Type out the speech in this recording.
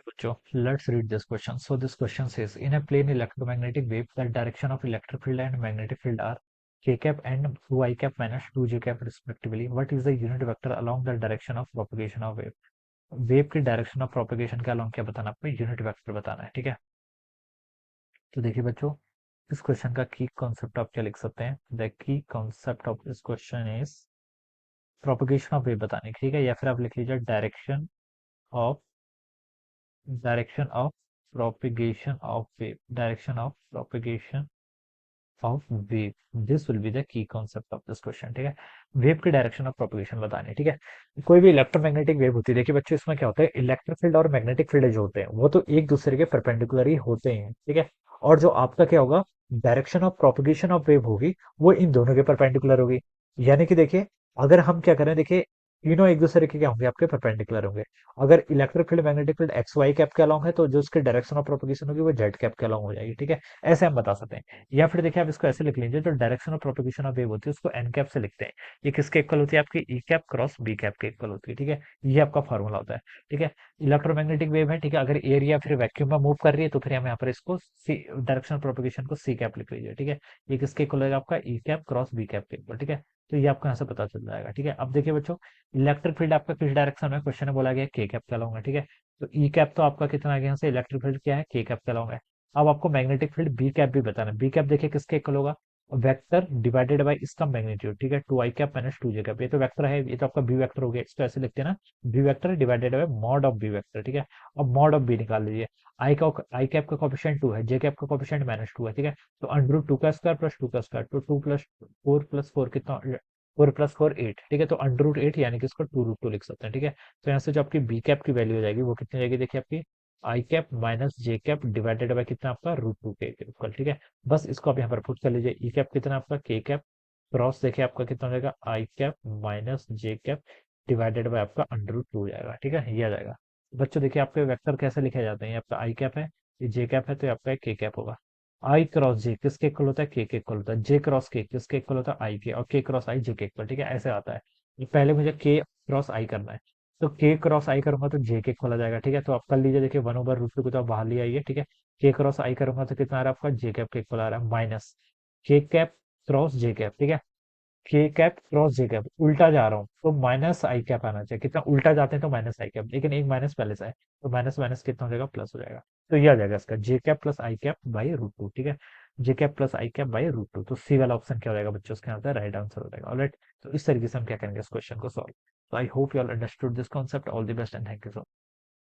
बच्चों, let's read this question. So this question says, in a plane electromagnetic wave, the direction of electric field and magnetic field are k cap and 2 I cap minus 2 j cap respectively. What is the unit vector along the direction of propagation of wave? Wave की direction of propagation के along क्या बताना, आपको unit vector बताना है। ठीक है, तो देखिए बच्चों, इस क्वेश्चन का की कॉन्सेप्ट आप क्या लिख सकते हैं। The key concept of this question is propagation of wave बताने की। ठीक है, या फिर आप लिख लीजिए of direction of propagation of wave, direction of propagation of wave. This will be the key concept of this question. ठीक है, वेव की डायरेक्शन ऑफ प्रोपगेशन बतानी है। ठीक है, कोई भी इलेक्ट्रोमैग्नेटिक वेव होती है, देखिए बच्चों, इसमें क्या होता है, इलेक्ट्रिक फील्ड और मैग्नेटिक फील्ड जो होते हैं वो तो एक दूसरे के परपेंडिकुलर ही होते हैं। ठीक है, और जो आपका क्या होगा, direction of propagation of wave होगी वो इन दोनों के परपेंडिकुलर होगी। यानी कि देखिए, अगर हम क्या करें, देखिए तीनों एक दूसरे के क्या होंगे, आपके परपेंडिकुलर होंगे। अगर electric field magnetic field x y cap के अलॉन्ग है तो जो उसकी डायरेक्शन ऑफ प्रोपगेशन होगी वो जेड कैप के अलॉन्ग हो जाएगी। ठीक है, ऐसे हम बता सकते हैं। या फिर देखिए आप इसको ऐसे लिख लीजिए, जो direction of propagation of wave होती है उसको एन कैप से लिखते हैं। ये किसके इक्वल होती है, आपकी ई कैप क्रॉस बी कैप के इक्वल होती है। ठीक है, ये आपका फॉर्मूला होता है। ठीक है, इलेक्ट्रोमैग्नेटिक वेव है। ठीक है, अगर एयर या फिर वैक्यूम में मूव कर रही है तो फिर हम यहाँ पर इसको सी डायरेक्शन ऑफ प्रोपगेशन को सी कैप लिख लीजिए। ठीक है, ये किसके इक्वल होगा, आपका ई कैप क्रॉस बी कैप के इक्वल। ठीक है, तो ये आपको यहाँ से पता चल जाएगा। ठीक है, अब देखिए बच्चों, इलेक्ट्रिक फील्ड आपका किस डायरेक्शन में, क्वेश्चन में बोला गया के कैप के अलॉन्ग है। ठीक है, तो ई कैप तो आपका कितना आ गया यहाँ से, इलेक्ट्रिक फील्ड क्या है, के कैप के अलॉन्ग है। अब आपको मैग्नेटिक फील्ड बी कैप भी बताना है। बी कैप देखिए किसके इक्वल होगा, वेक्टर डिवाइडेड बाय इसका मैग्नीट्यूड। ठीक है, 2 आई कैप माइनस 2 जे कैप, ये तो वेक्टर है, ये तो आपका बी वेक्टर हो गया। इसको ऐसे लिखते हैं ना, B vector divided by mod of B vector. ठीक है, अब मॉड ऑफ बी निकाल लीजिए। आई कैप का कोफिशिएंट 2 है, जे कैप का कोफिशिएंट -2 है। ठीक है, तो अंडर रूट 2 का स्क्वायर प्लस 2 का स्क्वायर, तो 2 प्लस 4 कितना, 4 प्लस 4 8। ठीक है, तो अंडर रूट 8 यानी कि इसको 2 रूट 2 लिख सकते हैं। ठीक है, तो यहाँ से जो आपकी बी कैप की वैल्यू हो जाएगी वो कितनी जाएगी, देखिए आपकी i cap minus j cap divided by कितना, आपका √2 के इक्वल। ठीक है, बस इसको आप यहाँ पर पुट कर लीजिए। ई कैप कितना आपका, के कैप क्रॉस देखिए आपका कितना हो जाएगा, i cap minus j cap divided by आपका √2 हो जाएगा। ठीक है, ये आ जाएगा। बच्चों देखिए, आपके वेक्टर कैसे लिखे जाते हैं, ये आपका आई कैप है, ये जे कैप है, तो ये आपका के कैप होगा। आई क्रॉस जे किसके इक्वल होता है, के इक्वल होता है। जे क्रॉस के किसके इक्वल होता है, आई के, और के क्रॉस आई जे के इक्वल। ठीक है, ऐसे आता है। ये पहले मुझे के क्रॉस आई करना है, तो के क्रॉस आई करूंगा तो जे के इक्वल आ जाएगा। ठीक है, तो आप कर लीजिए, देखिए 1/√2 को तो आप बाहर ले आइए। ठीक है, के क्रॉस आई करूंगा तो कितना आ रहा है, आपका जे कैप के इक्वल आ रहा है, माइनस के कैप क्रॉस जे कैप। ठीक है, के कैप क्रॉस जे कैप उल्टा जा रहा हूँ तो माइनस आई कैप आना चाहिए। कितना उल्टा जाते हैं तो माइनस आई कैप, लेकिन एक माइनस पहले से है तो माइनस माइनस कितना हो जाएगा, प्लस हो जाएगा। तो ये आ जाएगा इसका j cap plus i cap by √2। ठीक है, j cap plus i cap by √2, तो सी वाला ऑप्शन क्या हो जाएगा बच्चों, उसके आंसर राइट आंसर हो जाएगा। ऑलराइट, तो इस तरीके से हम क्या करेंगे इस क्वेश्चन को सॉल्व। तो I hope you all understood this concept. All the best and thank you so